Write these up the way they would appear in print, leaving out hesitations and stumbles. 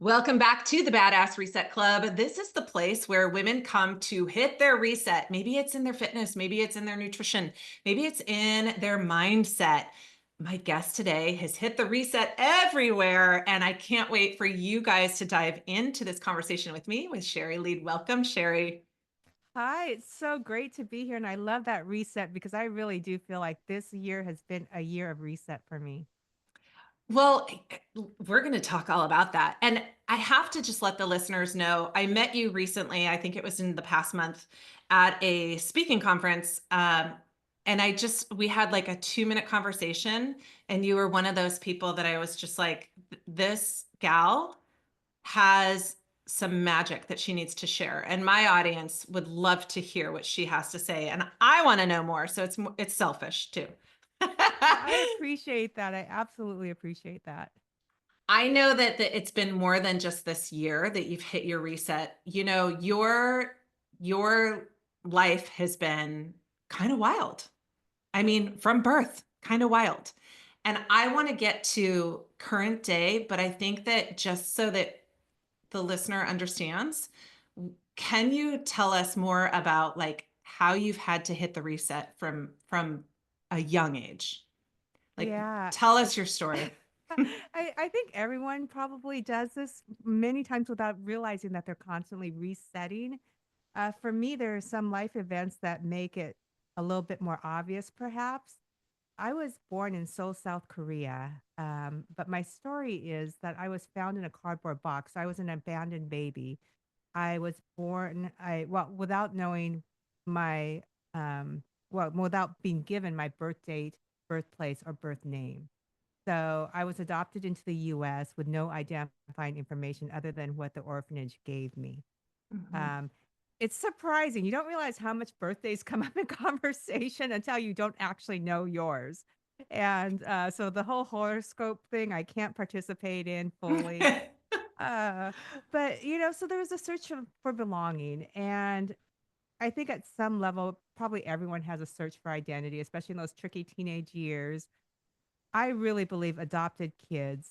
Welcome back to the Badass Reset Club. This is the place where women come to hit their reset. Maybe it's in their fitness, maybe it's in their nutrition, maybe it's in their mindset. My guest today has hit the reset everywhere, and I can't wait for you guys to dive into this conversation with me with Shari Leid. Welcome, Shari. Hi, it's so great to be here. And I love that reset because I really do feel like this year has been a year of reset for me. Well, we're going to talk all about that. And I have to just let the listeners know I met you recently. I think it was in the past month at a speaking conference. And we had like a 2-minute conversation. And you were one of those people that I was just like, this gal has some magic that she needs to share. And my audience would love to hear what she has to say. And I want to know more. So it's selfish too. Well, I appreciate that. I absolutely appreciate that. I know that it's been more than just this year that you've hit your reset. You know, your life has been kind of wild. I mean, from birth, kind of wild. And I want to get to current day, but I think that just so that the listener understands, can you tell us more about like how you've had to hit the reset from a young age? Like Yeah. tell us your story. I think everyone probably does this many times without realizing that they're constantly resetting. For me, there are some life events that make it a little bit more obvious, perhaps. I was born in Seoul, South Korea, but my story is that I was found in a cardboard box. I was an abandoned baby. I was born, without knowing my, without being given my birth date, birthplace, or birth name. So I was adopted into the US with no identifying information other than what the orphanage gave me. Mhm. Um, it's surprising. You don't realize how much birthdays come up in conversation until you don't actually know yours. And so the whole horoscope thing, I can't participate in fully. Uh, but so there was a search for belonging, and I think at some level, probably everyone has a search for identity, especially in those tricky teenage years. I really believe adopted kids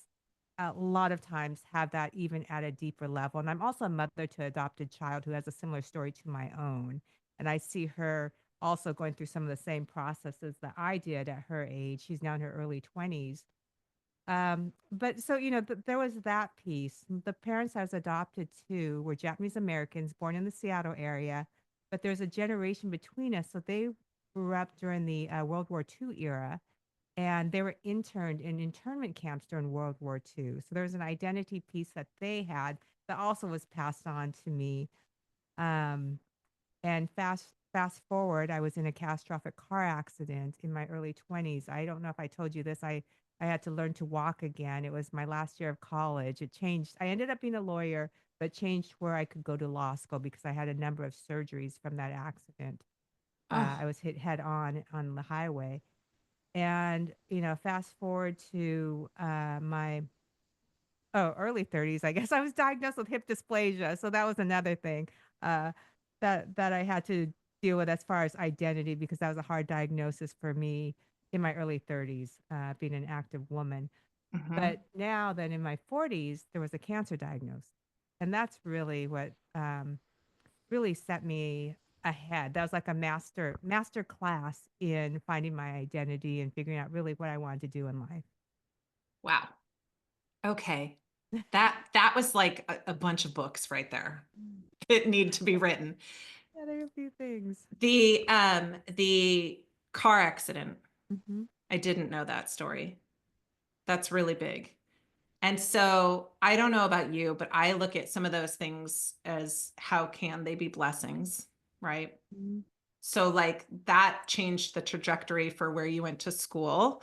a lot of times have that even at a deeper level. And I'm also a mother to adopted child who has a similar story to my own. And I see her also going through some of the same processes that I did at her age. She's now in her early 20s. But so, there was that piece. The parents I was adopted to were Japanese Americans born in the Seattle area, but there's a generation between us. So they grew up during the World War II era, and they were interned in internment camps during World War II. So there's an identity piece that they had that also was passed on to me. Um, and fast forward, I was in a catastrophic car accident in my early 20s. I don't know if I told you this. I had to learn to walk again. It was my last year of college. It changed. I ended up being a lawyer, but changed where I could go to law school because I had a number of surgeries from that accident. I Oh, was hit head on the highway. And, fast forward to my early 30s, I guess I was diagnosed with hip dysplasia. So that was another thing uh, that I had to deal with as far as identity because that was a hard diagnosis for me in my early 30s, being an active woman. mhm. But now that in my 40s, there was a cancer diagnosis. And that's really what really set me ahead. That was like a master class in finding my identity and figuring out really what I wanted to do in life. Wow. Okay. That was like a bunch of books right there Mm. that need to be written. Yeah, there are a few things. The car accident. Mhm. I didn't know that story. That's really big. And so I don't know about you, but I look at some of those things as how can they be blessings, right? Mhm. So like that changed the trajectory for where you went to school.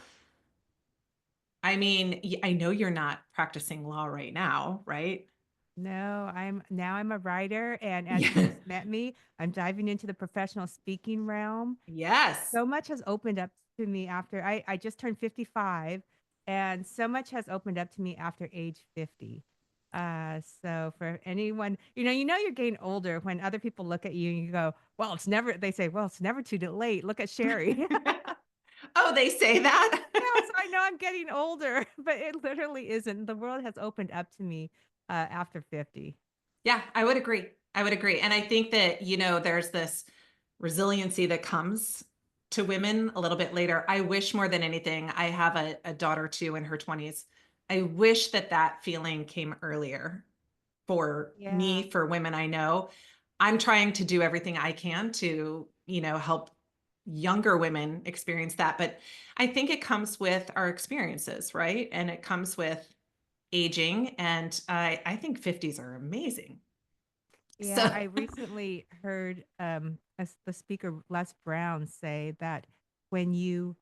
I mean, I know you're not practicing law right now, right? No, I'm a writer, and as you Yeah. just met me, I'm diving into the professional speaking realm. Yes. So much has opened up to me after I just turned 55, and so much has opened up to me after age 50. So for anyone, you're getting older when other people look at you and you go, "Well, it's never," they say, "Well, it's never too late. Look at Sherry." Oh, they say that? Yeah, so I know I'm getting older, but it literally isn't. The world has opened up to me after 50. Yeah, I would agree. I would agree. And I think that, there's this resiliency that comes to women a little bit later. I wish more than anything, I have a daughter too in her 20s. I wish that that feeling came earlier for Yeah. me, for women I know. I'm trying to do everything I can to, help younger women experience that. But I think it comes with our experiences, right? And it comes with aging. And I think 50s are amazing. Yeah, So, I recently heard the speaker Les Brown say that when you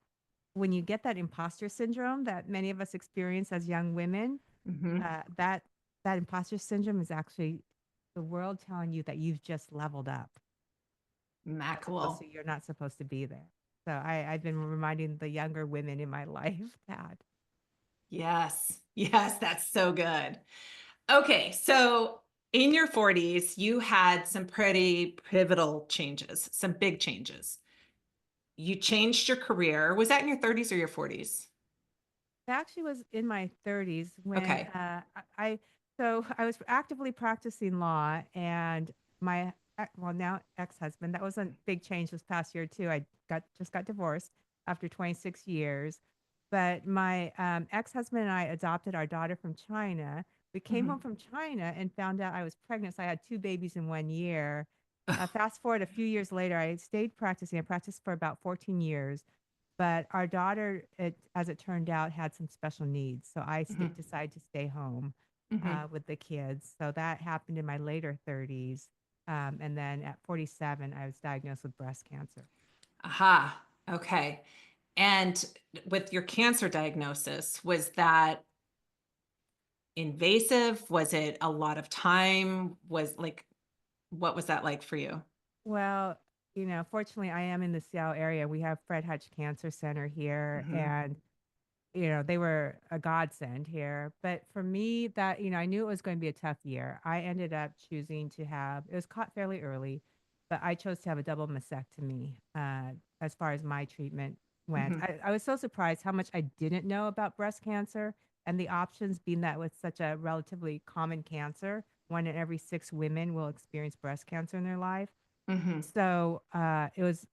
when you get that imposter syndrome that many of us experience as young women, mhm, that that imposter syndrome is actually the world telling you that you've just leveled up, not as opposed to cool. you're not supposed to be there. So I've been reminding the younger women in my life that. Yes. Yes, that's so good. Okay, so in your 40s, you had some pretty pivotal changes, some big changes. You changed your career. Was that in your 30s or your 40s? I actually was in my 30s when Okay. so I was actively practicing law, and my well, now ex-husband, that was a big change this past year too. I got divorced after 26 years. But my ex-husband and I adopted our daughter from China. We came home Mhm. from China and found out I was pregnant. So I had two babies in 1 year. Fast forward a few years later, I stayed practicing. I practiced for about 14 years, but our daughter, as it turned out, had some special needs, so I Mhm. decided to stay home, Mhm. with the kids. So that happened in my later 30s, and then at 47, I was diagnosed with breast cancer. Aha. Okay. And with your cancer diagnosis, was that invasive? Was it a lot of time? What was that like for you? Well, fortunately, I am in the Seattle area. We have Fred Hutch Cancer Center here, Mhm. and they were a godsend here. But for me, I knew it was going to be a tough year. I ended up choosing to have, it was caught fairly early, but I chose to have a double mastectomy as far as my treatment went. Mhm. I was so surprised how much I didn't know about breast cancer and the options, being that with such a relatively common cancer. 1 in every 6 women will experience breast cancer in their life. Mhm. So it was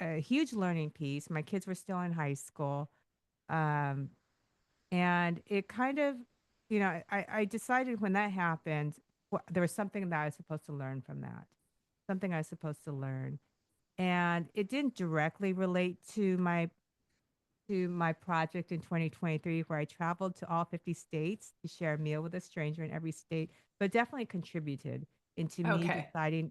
a huge learning piece. My kids were still in high school. Um, and it kind of, I decided when that happened, there was something that I was supposed to learn from that, something I was supposed to learn. And it didn't directly relate to my project in 2023, where I traveled to all 50 states to share a meal with a stranger in every state, but definitely contributed into me Okay. deciding,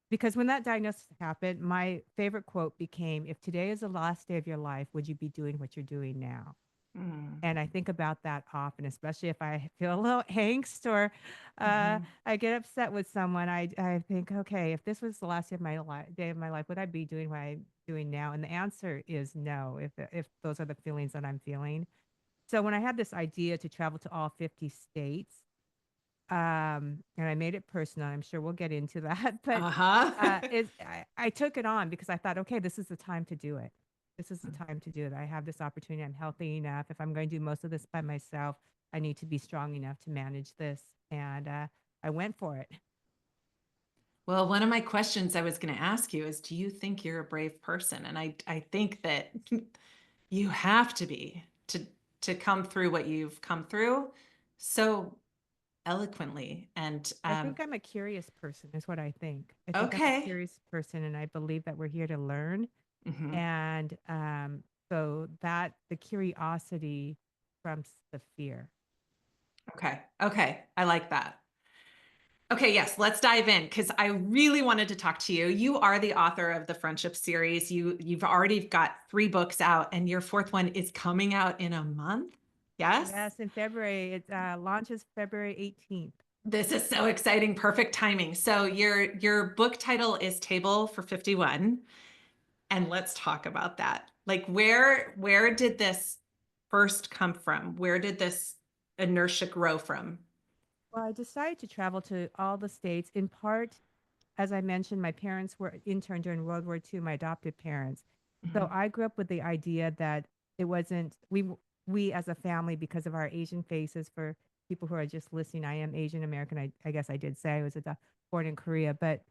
because when that diagnosis happened, my favorite quote became, "If today is the last day of your life, would you be doing what you're doing now?" Mm. And I think about that often, especially if I feel a little angst, or Mhm. I get upset with someone. I think, okay, if this was the last day of my life, would I be doing what I'm doing now? And the answer is no, if those are the feelings that I'm feeling. So when I had this idea to travel to all 50 states, and I made it personal, I'm sure we'll get into that, but Uh-huh. I took it on because I thought, okay, this is the time to do it. This is the time to do it. I have this opportunity. I'm healthy enough. If I'm going to do most of this by myself, I need to be strong enough to manage this. And I went for it. Well, one of my questions I was going to ask you is, do you think you're a brave person? And I think that you have to be to come through what you've come through so eloquently. And I think I'm a curious person, is what I think. I think I'm a okay. curious person, and I believe that we're here to learn. Hmm. And so that the curiosity trumps the fear. Okay. Okay. I like that. Okay, yes, let's dive in because I really wanted to talk to you. You are the author of the Friendship series. You've already got 3 books out, and your fourth one is coming out in a month. Yes? Yes, in February. It launches February 18th. This is so exciting, perfect timing. So your book title is Table for 51, and let's talk about that. Like where did this first come from? Where did this inertia grow from? Well, I decided to travel to all the states, in part, as I mentioned, my parents were interned during World War II, my adopted parents. So Mhm. I grew up with the idea that it wasn't we as a family, because of our Asian faces, for people who are just listening, I am Asian American. I guess I did say I was born in Korea, but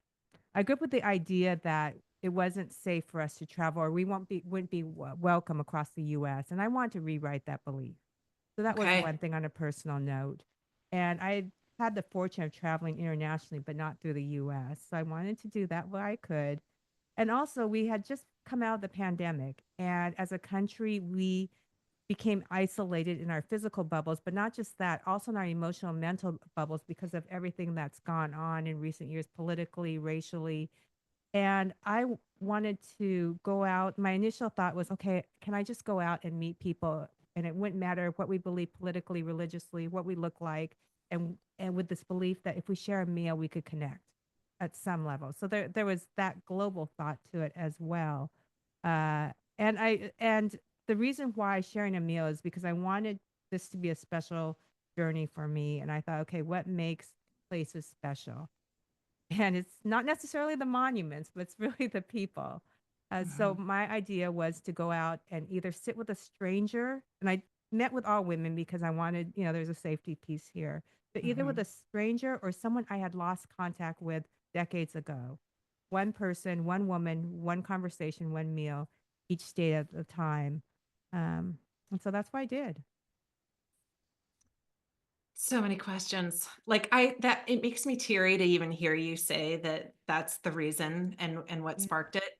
I grew up with the idea that it wasn't safe for us to travel, or we wouldn't be welcome across the U.S. And I want to rewrite that belief. So that was Okay. one thing on a personal note. And I had the fortune of traveling internationally, but not through the US. So I wanted to do that where I could. And also, we had just come out of the pandemic. And as a country, we became isolated in our physical bubbles, but not just that, also in our emotional and mental bubbles because of everything that's gone on in recent years, politically, racially. And wanted to go out. My initial thought was, okay, can I just go out and meet people? And it wouldn't matter what we believe politically, religiously, what we look like, and with this belief that if we share a meal, we could connect at some level. So there was that global thought to it as well. And the reason why sharing a meal is because I wanted this to be a special journey for me. And I thought, okay, what makes places special? And it's not necessarily the monuments, but it's really the people. So Mhm. my idea was to go out and either sit with a stranger, and I met with all women because I wanted, there's a safety piece here, but either with Mhm. a stranger or someone I had lost contact with decades ago. One person, one woman, one conversation, one meal, each day at a time. Um, and so that's what I did. So many questions. Like I that it makes me teary to even hear you say that that's the reason and what Yeah. sparked it.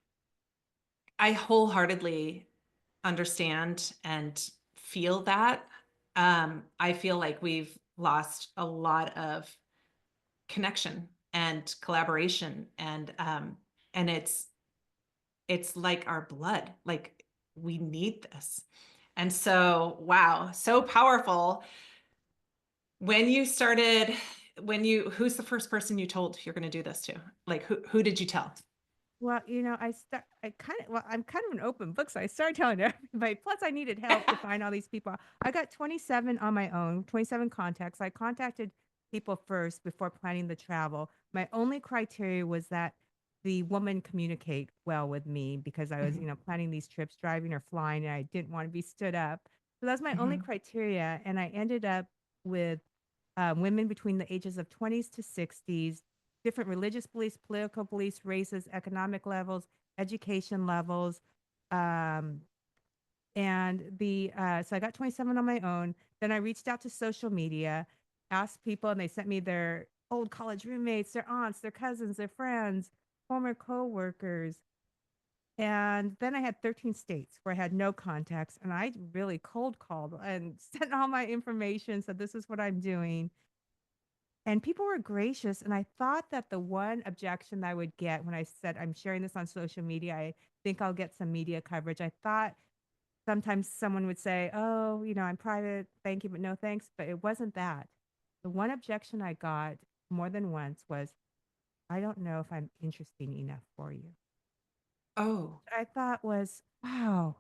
I wholeheartedly understand and feel that. I feel like we've lost a lot of connection and collaboration and it's like our blood. Like we need this. And so, wow, so powerful. When you started, who's the first person you told you're going to do this to? Like, who did you tell? Well, I'm kind of an open book, so I started telling everybody. Plus, I needed help to find all these people. I got 27 on my own, 27 contacts. I contacted people first before planning the travel. My only criteria was that the woman communicate well with me because I was, Mhm, planning these trips, driving or flying, and I didn't want to be stood up. So that's my only mhm, criteria. And I ended up with women between the ages of 20s to 60s, different religious beliefs, political beliefs, races, economic levels, education levels. Um, so I got 27 on my own. Then I reached out to social media, asked people, and they sent me their old college roommates, their aunts, their cousins, their friends, former coworkers. And then I had 13 states where I had no contacts, and I really cold called and sent all my information. So this is what I'm doing. And people were gracious, and I thought that the one objection that I would get when I said, "I'm sharing this on social media, I think I'll get some media coverage." I thought sometimes someone would say, "Oh, I'm private, thank you, but no thanks." But it wasn't that. The one objection I got more than once was, "I don't know if I'm interesting enough for you." oh, I thought was, wow,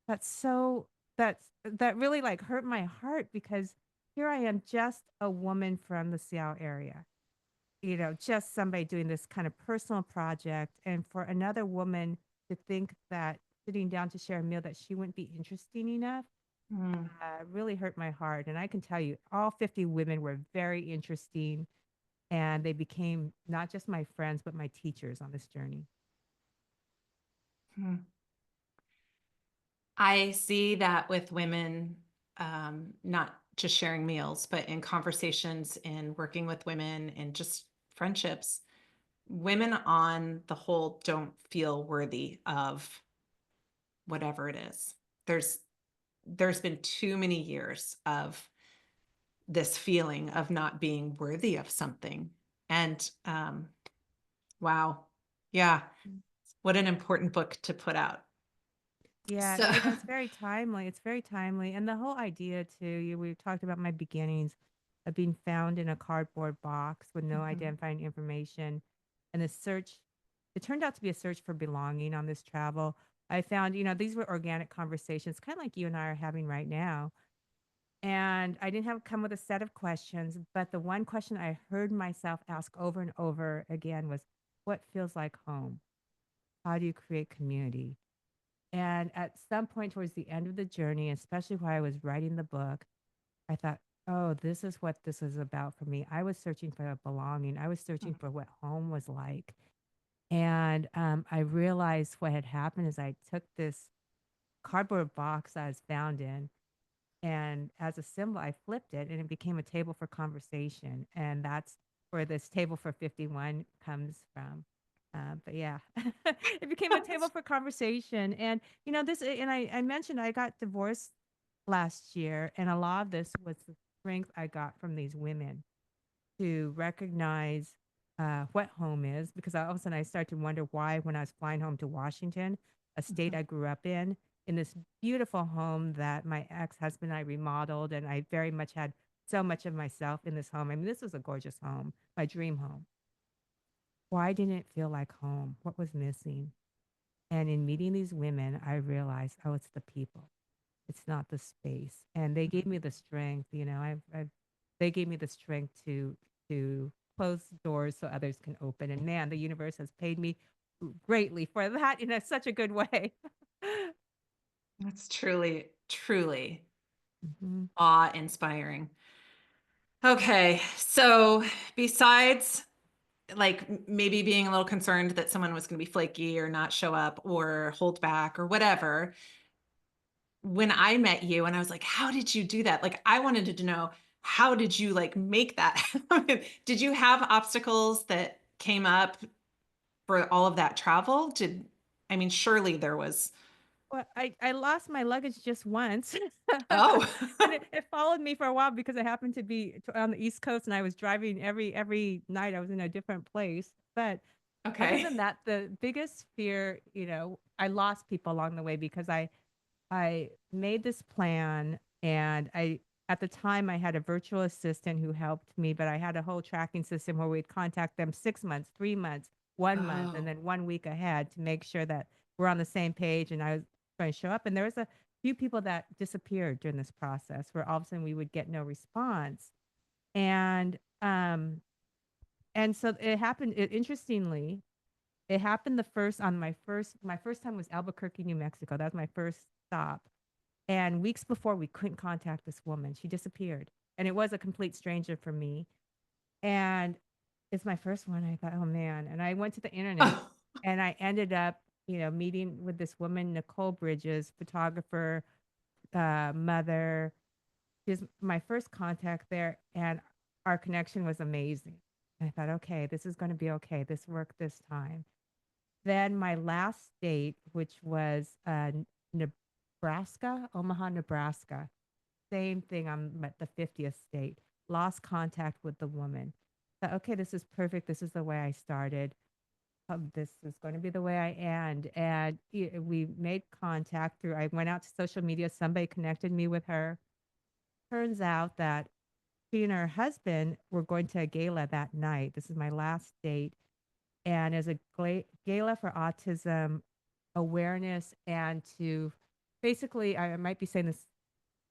that's so that really, like, hurt my heart because here I am, just a woman from the Seattle area. Just somebody doing this kind of personal project. And for another woman to think that sitting down to share a meal that she wouldn't be interesting enough mm, really hurt my heart. And I can tell you, all 50 women were very interesting. And they became not just my friends, but my teachers on this journey. mm. I see that with women, not just sharing meals, but in conversations and working with women and just friendships. Women on the whole don't feel worthy of whatever it is. There's there's been too many years of this feeling of not being worthy of something. And wow. Yeah. What an important book to put out. Yeah, So, it's very timely. It's very timely. And the whole idea too, we talked about my beginnings of being found in a cardboard box with no mhm, identifying information and the search. It turned out to be a search for belonging on this travel. I found, these were organic conversations, kind of like you and I are having right now. And I didn't have come with a set of questions, but the one question I heard myself ask over and over again was, what feels like home? How do you create community? And at some point towards the end of the journey, especially while I was writing the book, I thought, Oh, this is what this is about for me. I was searching for a belonging. I was searching Mhm. for what home was like. And I realized what had happened is I took this cardboard box I was found in, and as a symbol, I flipped it and it became a table for conversation. And that's where this table for 51 comes from. But yeah, it became a table for conversation. And, and I mentioned I got divorced last year, and a lot of this was the strength I got from these women to recognize what home is, because all of a sudden I started to wonder why, when I was flying home to Washington, a state Mhm. I grew up in this beautiful home that my ex-husband and I remodeled, and I very much had so much of myself in this home. I mean, this was a gorgeous home, my dream home. Why didn't it feel like home? What was missing? And in meeting these women, I realized, oh, it's the people. It's not the space. And they gave Mhm. me the strength, they gave me the strength to close doors so others can open. And man, the universe has paid me greatly for that in such a good way. That's truly, truly Mhm. awe-inspiring. Okay, so besides like maybe being a little concerned that someone was going to be flaky or not show up or hold back or whatever, when I met you and I was like, how did you do that? Like, I wanted to know, how did you like make that happen? Did you have obstacles that came up for all of that travel? I mean, surely there was. Well, I lost my luggage just once, Oh, and it followed me for a while because I happened to be on the East Coast, and I was driving every night. I was in a different place, but other okay. than that, the biggest fear, I lost people along the way because I made this plan, and at the time I had a virtual assistant who helped me, but I had a whole tracking system where we'd contact them 6 months, 3 months, 1 month, and Oh, then 1 week ahead to make sure that we're on the same page and I was going to show up. And there was a few people that disappeared during this process where all of a sudden we would get no response. And so it happened, interestingly, it happened the first on my first time was Albuquerque, New Mexico. That was my first stop. And weeks before, we couldn't contact this woman. She disappeared. And it was a complete stranger for me. And it's my first one. I thought, oh man. And I went to the internet oh, and I ended up, meeting with this woman, Nicole Bridges, photographer, mother. She's my first contact there. And our connection was amazing. And I thought, okay, this is going to be okay. This worked this time. Then my last state, which was Nebraska, Omaha, Nebraska. Same thing. I'm at the 50th state. Lost contact with the woman. Thought, okay, this is perfect. This is the way I started. This is going to be the way I end. And we made contact through. I went out to social media. Somebody connected me with her. Turns out that she and her husband were going to a gala that night. This is my last date, and as a gala for autism awareness, and to basically, I might be saying this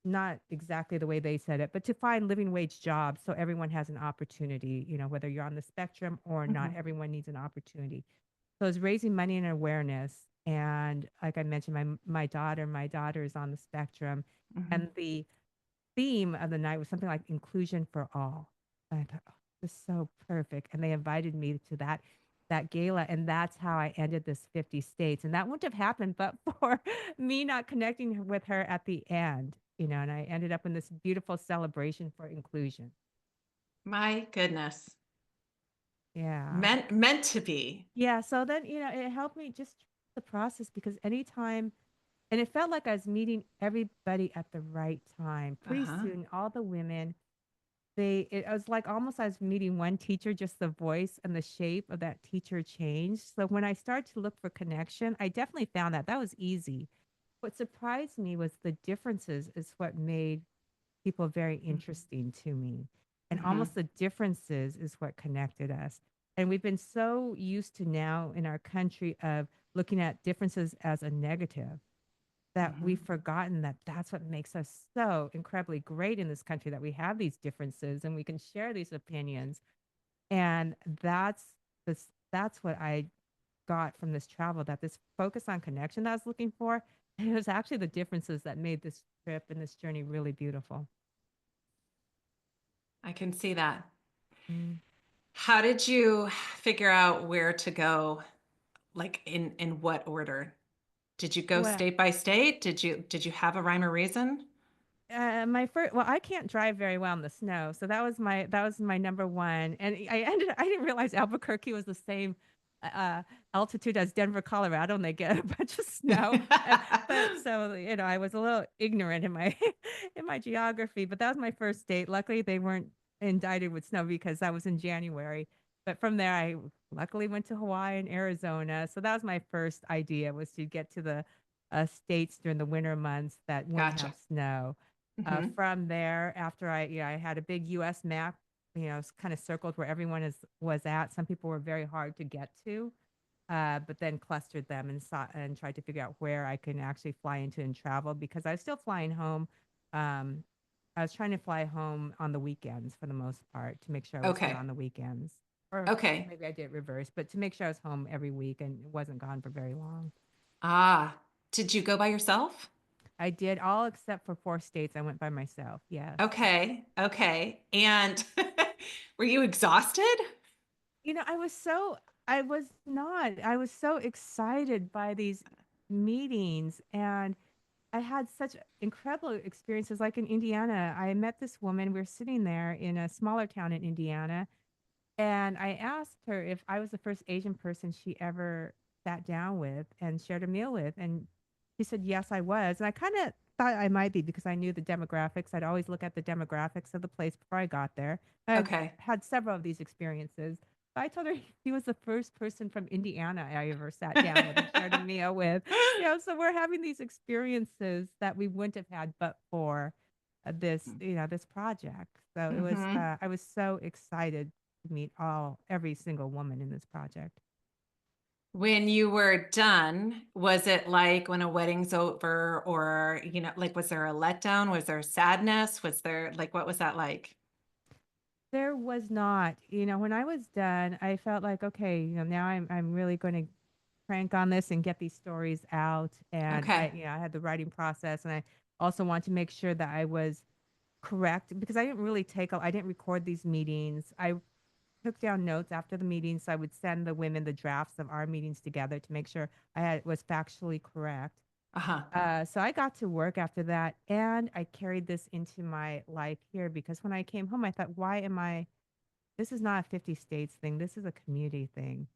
not exactly the way they said it, but to find living wage jobs so everyone has an opportunity, whether you're on the spectrum or not, mhm, everyone needs an opportunity. So it's raising money and awareness. And like I mentioned, my daughter is on the spectrum. mhm. And the theme of the night was something like inclusion for all. And I thought, oh, this is so perfect. And they invited me to that gala, and that's how I ended this 50 states. And that wouldn't have happened but for me not connecting with her at the end, and I ended up in this beautiful celebration for inclusion. My goodness. Yeah. Meant to be. Yeah. So then, it helped me just the process, because anytime, and it felt like I was meeting everybody at the right time. Pretty Uh-huh. soon, all the women, it was like almost I was meeting one teacher, just the voice and the shape of that teacher changed. So when I started to look for connection, I definitely found that was easy. What surprised me was the differences is what made people very interesting to me. And Mhm, almost the differences is what connected us. And we've been so used to now in our country of looking at differences as a negative, that we've mhm, forgotten that that's what makes us so incredibly great in this country, that we have these differences and we can share these opinions. And that's what I got from this travel, that this focus on connection that I was looking for, it was actually the differences that made this trip and this journey really beautiful. I can see that. Mm. How did you figure out where to go? Like in what order? Did you go Well, state by state? Did you have a rhyme or reason? my first, well, I can't drive very well in the snow, so that was my number one. And I didn't realize Albuquerque was the same altitude as Denver, Colorado, and they get a bunch of snow. But so I was a little ignorant in my in my geography. But that was my first date. Luckily, they weren't indicted with snow because that was in January. But from there, I luckily went to Hawaii and Arizona. So that was my first idea, was to get to the states during the winter months that wouldn't have Gotcha. snow. Hmm. From there, after I had a big U.S. map, kind of circled where everyone was at. Some people were very hard to get to, but then clustered them and saw and tried to figure out where I can actually fly into and travel, because I was still flying home. Um, I was trying to fly home on the weekends for the most part, to make sure I was here Okay. on the weekends, or Okay. maybe I did it reverse, but to make sure I was home every week and wasn't gone for very long. Ah, did you go by yourself? I did all except for 4 states. I went by myself. Yes. Okay. Okay. And were you exhausted? I was not. I was so excited by these meetings, and I had such incredible experiences. Like in Indiana, I met this woman. We were sitting there in a smaller town in Indiana, and I asked her if I was the first Asian person she ever sat down with and shared a meal with. And she said, yes, I was. And I kind of thought I might be, because I knew the demographics. I'd always look at the demographics of the place before I got there. I've Okay. had several of these experiences. But I told her she was the first person from Indiana I ever sat down with and shared a meal with. So we're having these experiences that we wouldn't have had but for this project. So Hmm. I was so excited to meet every single woman in this project. When you were done, was it like when a wedding's over, or, like, was there a letdown? Was there sadness? Was there, like, what was that like? There was not, when I was done, I felt like, okay, now I'm really going to crank on this and get these stories out. And Okay. I had the writing process, and I also want to make sure that I was correct, because I didn't record these meetings. I took down notes after the meetings. So I would send the women the drafts of our meetings together to make sure was factually correct. Uh-huh. So I got to work after that, and I carried this into my life here, because when I came home, I thought, why am I? This is not a 50 states thing. This is a community thing.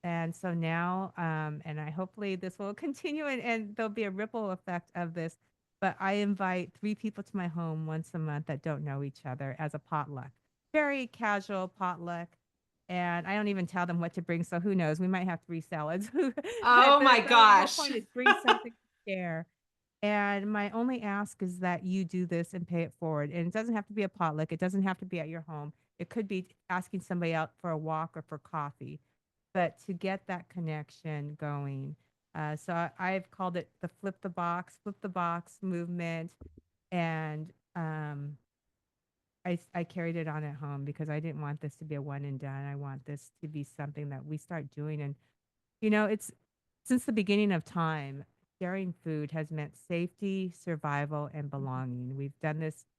And so now, and I hopefully this will continue, and there'll be a ripple effect of this. But I invite 3 people to my home once a month that don't know each other, as a potluck, very casual potluck. And I don't even tell them what to bring. So who knows? We might have 3 salads. But Oh my the whole gosh. point is, bring something to share. And my only ask is that you do this and pay it forward. And it doesn't have to be a potluck. It doesn't have to be at your home. It could be asking somebody out for a walk or for coffee, but to get that connection going. I've called it the flip the box movement. And I carried it on at home, because I didn't want this to be a one and done. I want this to be something that we start doing. And it's since the beginning of time, sharing food has meant safety, survival, and belonging.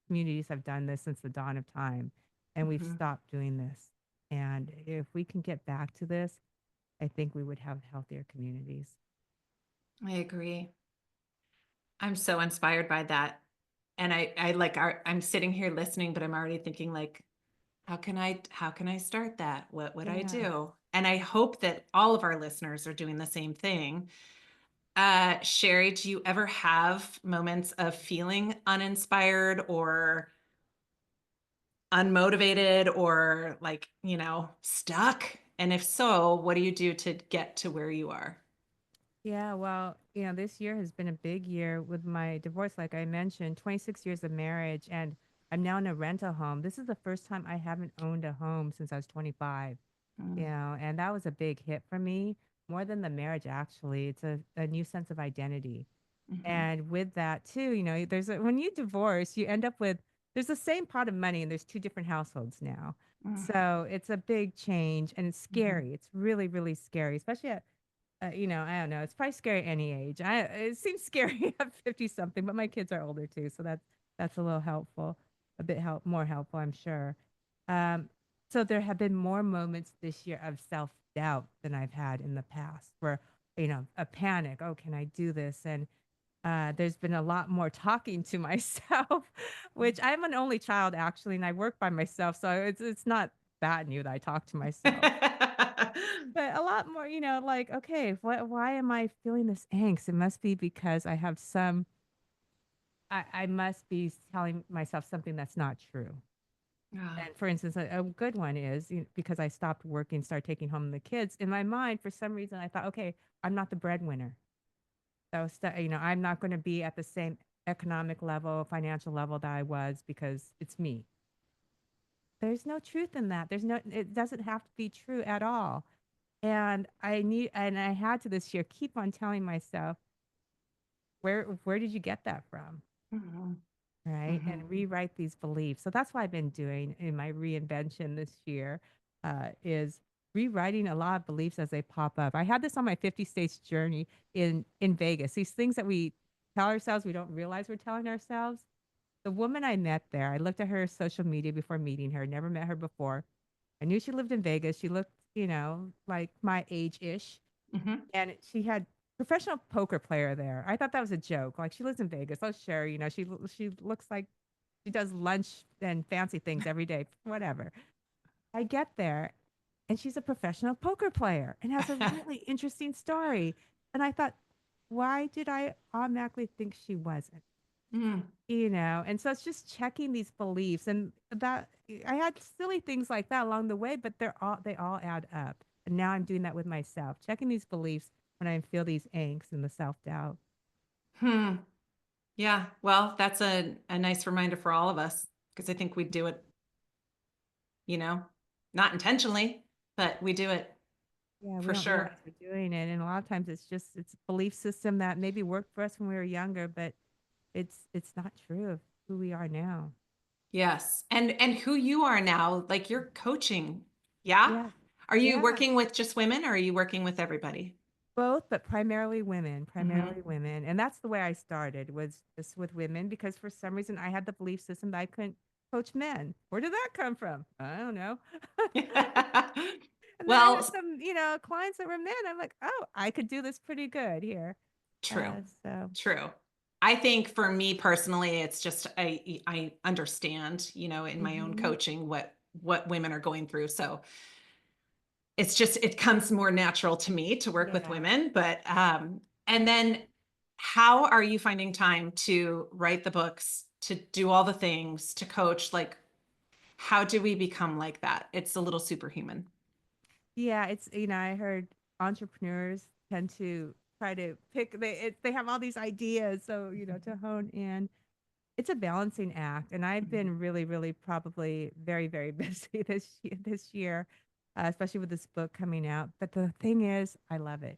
Communities have done this since the dawn of time, and we've Mhm. stopped doing this. And if we can get back to this, I think we would have healthier communities. I agree. I'm so inspired by that. And I'm sitting here listening, but I'm already thinking, like, how can I start that? What would I Yeah. do? And I hope that all of our listeners are doing the same thing. Sherry, do you ever have moments of feeling uninspired or unmotivated, or, like, stuck? And if so, what do you do to get to where you are? Yeah, well, this year has been a big year with my divorce. Like I mentioned, 26 years of marriage, and I'm now in a rental home. This is the first time I haven't owned a home since I was 25. And that was a big hit for me, more than the marriage, actually. It's a new sense of identity. Mm-hmm. And with that too, when you divorce, you end up with, there's the same pot of money and there's 2 different households now. So it's a big change, and it's Mm-hmm. scary. It's really, really scary, especially at, I don't know. It's probably scary at any age. It seems scary at 50 something, but my kids are older too. So that's a little helpful. a bit more helpful, I'm sure. Um, so there have been more moments this year of self-doubt than I've had in the past where, a panic, oh, can I do this? And there's been a lot more talking to myself, which I'm an only child actually, and I work by myself, so it's not bad new that I talk to myself. But a lot more, like, okay, why am I feeling this angst? It must be because I have I must be telling myself something that's not true. Ah. And for instance, a good one is because I stopped working, started taking home the kids. In my mind, for some reason, I thought, okay, I'm not the breadwinner. So, I'm not going to be at the same economic level, financial level that I was because it's me. There's no truth in that. It doesn't have to be true at all. And I had to this year keep on telling myself, where did you get that from? Mhm. Right? And Mhm. rewrite these beliefs. So that's what I've been doing in my reinvention this year, is rewriting a lot of beliefs as they pop up. I had this on my 50 states journey in Vegas. These things that we tell ourselves we don't realize we're telling ourselves. The woman I met there, I looked at her social media before meeting her, never met her before. I knew she lived in Vegas. She looked, like my age-ish. Mhm. And she had professional poker player there. I thought that was a joke. Like, she lives in Vegas. Oh, sure, she looks like she does lunch and fancy things every day, whatever. I get there and she's a professional poker player and has a really interesting story. And I thought, why did I automatically think she wasn't? Mm. And so it's just checking these beliefs, and that I had silly things like that along the way, but they all add up. And now I'm doing that with myself, checking these beliefs when I feel these angst and the self-doubt. Hmm. Yeah. Well, that's a nice reminder for all of us because I think we do it, you know, not intentionally, but we do it Yeah, we for don't realize sure. we're doing it, and a lot of times it's a belief system that maybe worked for us when we were younger, but it's not true of who we are now. Yes. And who you are now, like you're coaching. Yeah? Yeah. Are you Yeah. working with just women or are you working with everybody? Both, but Mhm. primarily women, and that's the way I started, was just with women because for some reason I had the belief system that I couldn't coach men. Where did that come from? I don't know. And then I Well, had some, clients that were men. I'm like, "Oh, I could do this pretty good here." true. So True. I think for me personally, it's just I understand, in my own mhm. coaching what women are going through. So it's just it comes more natural to me to work with Yeah. women. But and then how are you finding time to write the books, to do all the things, to coach? Like, how do we become like that? It's a little superhuman. Yeah, I heard entrepreneurs tend to try to pick they have all these ideas, so, to hone in. It's a balancing act, and I've Mhm. been really, really probably very, very busy this year, especially with this book coming out. But the thing is, I love it.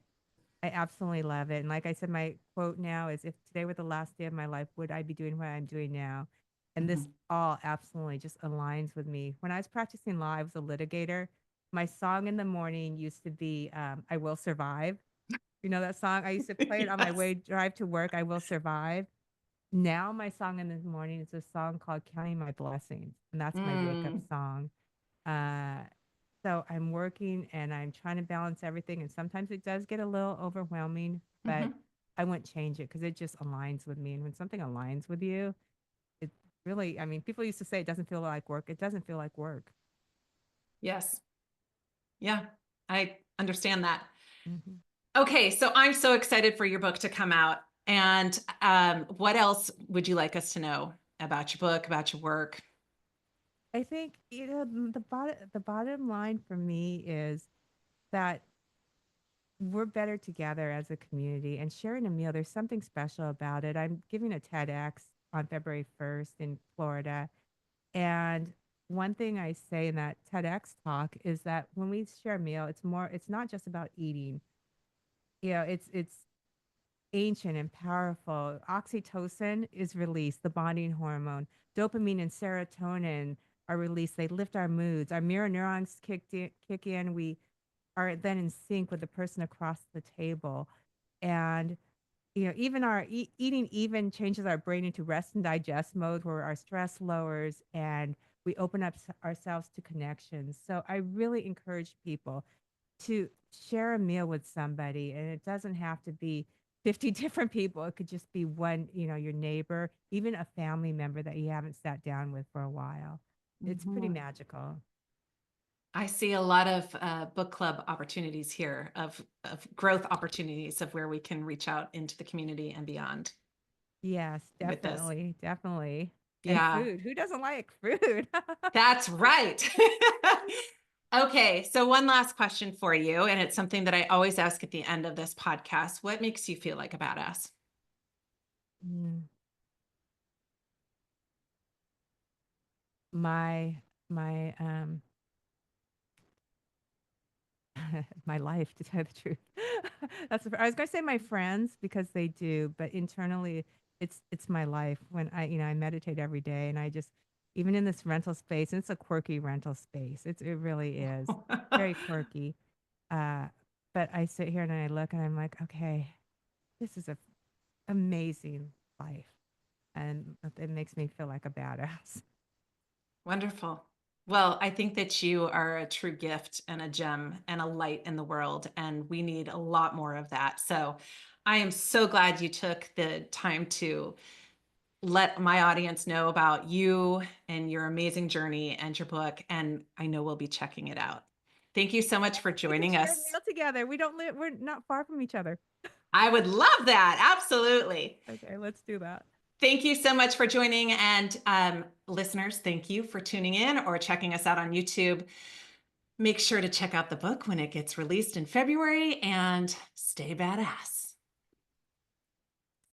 I absolutely love it. And like I said, my quote now is, "If today were the last day of my life, would I be doing what I'm doing now?" And this Mhm. all absolutely just aligns with me. When I was practicing law, I was a litigator. My song in the morning used to be "I Will Survive." You know that song? I used to play it on my Yes. way drive to work. I will survive. Now my song in the morning is a song called "Counting My Blessings," and that's my wake up Mm. song. Uh, so I'm working and I'm trying to balance everything, and sometimes it does get a little overwhelming, but Mhm. I wouldn't change it because it just aligns with me. And when something aligns with you, it really, I mean, people used to say it doesn't feel like work. It doesn't feel like work. Yes. Yeah. I understand that. Mhm. Okay, so I'm so excited for your book to come out. And what else would you like us to know about your book, about your work? I think the bottom line for me is that we're better together as a community and sharing a meal. There's something special about it. I'm giving a TEDx on February 1st in Florida. And one thing I say in that TEDx talk is that when we share a meal, it's not just about eating. It's ancient and powerful. Oxytocin is released, the bonding hormone. Dopamine and serotonin are released. They lift our moods. Our mirror neurons kick in. We are then in sync with the person across the table. And even our eating even changes our brain into rest and digest mode where our stress lowers and we open up ourselves to connections. So I really encourage people to share a meal with somebody, and it doesn't have to be 50 different people. It could just be one, your neighbor, even a family member that you haven't sat down with for a while. It's pretty Mhm. magical. I see a lot of book club opportunities here of growth opportunities of where we can reach out into the community and beyond Yes, with this. definitely, definitely. And Yeah, food. Who doesn't like food? that's right. Okay, so one last question for you, and it's something that I always ask at the end of this podcast. What makes you feel like a badass? Mm, my my my life, to tell you the truth. I was gonna say my friends because they do, but internally, it's my life. When I meditate every day, and I just even in this rental space, and it's a quirky rental space. It really is very quirky. Uh, but I sit here and I look and I'm like, okay, this is a amazing life, and it makes me feel like a badass. Wonderful. Well, I think that you are a true gift and a gem and a light in the world, and we need a lot more of that. So I am so glad you took the time to let my audience know about you and your amazing journey and your book. And I know we'll be checking it out. Thank you so much for We can joining share a us. meal together. We don't live. We're not far from each other. I would love that. Absolutely. Okay, let's do that. Thank you so much for joining. And listeners, thank you for tuning in or checking us out on YouTube. Make sure to check out the book when it gets released in February and stay badass.